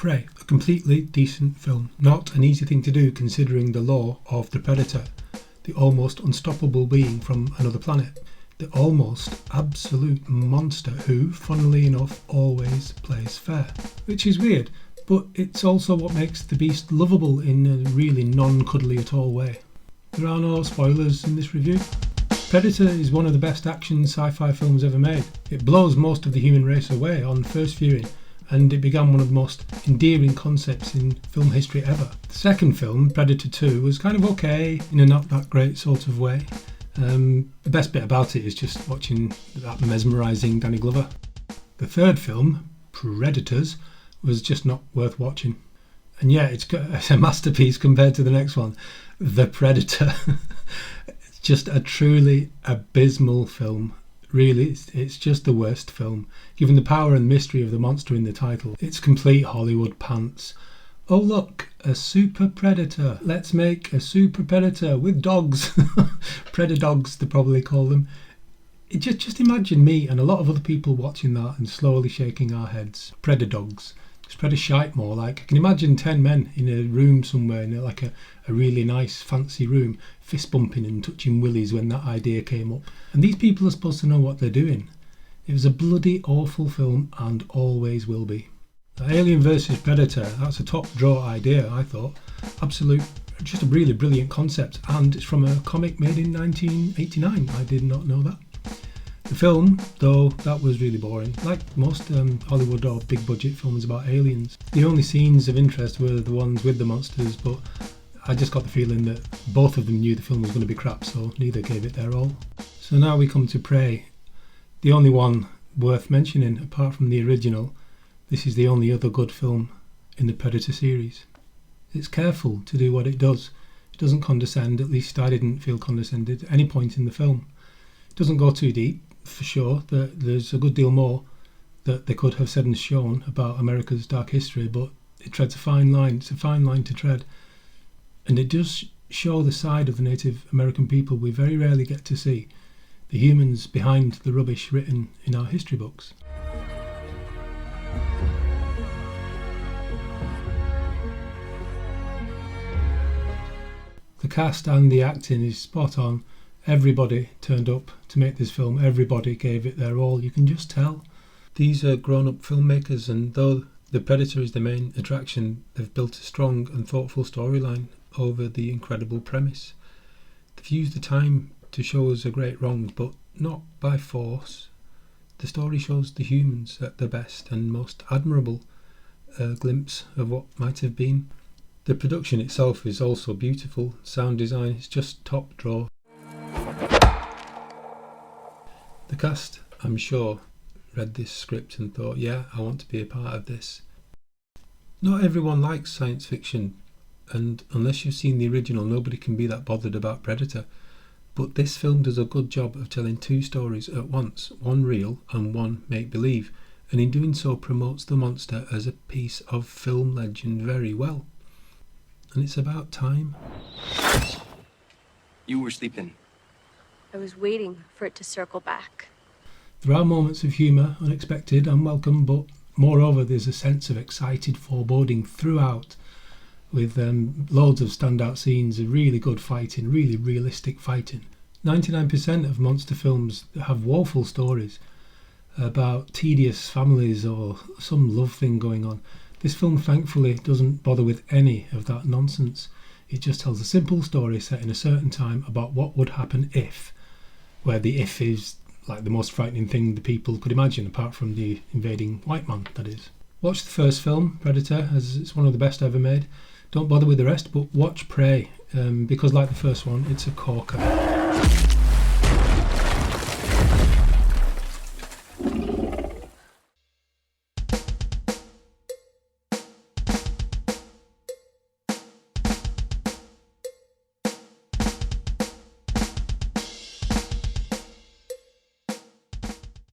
Prey, a completely decent film. Not an easy thing to do considering the lore of the Predator, the almost unstoppable being from another planet, the almost absolute monster who, funnily enough, always plays fair. Which is weird, but it's also what makes the beast lovable in a really non-cuddly at all way. There are no spoilers in this review. Predator is one of the best action sci-fi films ever made. It blows most of the human race away on first viewing, and it began one of the most endearing concepts in film history ever. The second film, Predator 2, was kind of okay in a not that great sort of way. The best bit about it is just watching that mesmerising Danny Glover. The third film, Predators, was just not worth watching. And yeah, it's a masterpiece compared to the next one, The Predator. It's just a truly abysmal film. Really, it's just the worst film. Given the power and mystery of the monster in the title, it's complete Hollywood pants. Oh look, a super predator. Let's make a super predator with dogs. Predadogs, they probably call them. Just imagine me and a lot of other people watching that and slowly shaking our heads. Predadogs. Spread a shite more like. I can imagine 10 men in a room somewhere, in like a really nice fancy room, fist bumping and touching willies when that idea came up. And these people are supposed to know what they're doing. It was a bloody awful film and always will be. Alien vs Predator, that's a top draw idea, I thought. Absolute, just a really brilliant concept, and it's from a comic made in 1989. I did not know that. The film, though, that was really boring. Like most Hollywood or big budget films about aliens, the only scenes of interest were the ones with the monsters, but I just got the feeling that both of them knew the film was going to be crap, so neither gave it their all. So now we come to Prey, the only one worth mentioning apart from the original. This is the only other good film in the Predator series. It's careful to do what it does. It doesn't condescend, at least I didn't feel condescended at any point in the film. It doesn't go too deep, for sure. There's a good deal more that they could have said and shown about America's dark history, but it treads a fine line. It's a fine line to tread. And it does show the side of the Native American people we very rarely get to see, the humans behind the rubbish written in our history books. The cast and the acting is spot on. Everybody turned up to make this film. Everybody gave it their all. You can just tell. These are grown-up filmmakers, and though the Predator is the main attraction, they've built a strong and thoughtful storyline over the incredible premise. They've used the time to show us a great wrong, but not by force. The story shows the humans at their best and most admirable, a glimpse of what might have been. The production itself is also beautiful. Sound design is just top draw. The cast, I'm sure, read this script and thought, yeah, I want to be a part of this. Not everyone likes science fiction, and unless you've seen the original, nobody can be that bothered about Predator. But this film does a good job of telling two stories at once, one real and one make-believe, and in doing so promotes the monster as a piece of film legend very well. And it's about time. You were sleeping. I was waiting for it to circle back. There are moments of humour, unexpected, unwelcome, but moreover there's a sense of excited foreboding throughout, with loads of standout scenes of really good fighting, really realistic fighting. 99% of monster films have woeful stories about tedious families or some love thing going on. This film thankfully doesn't bother with any of that nonsense. It just tells a simple story set in a certain time about what would happen if, where the if is like the most frightening thing the people could imagine, apart from the invading white man, that is. Watch the first film, Predator, as it's one of the best ever made. Don't bother with the rest, but watch Prey, because like the first one, it's a corker.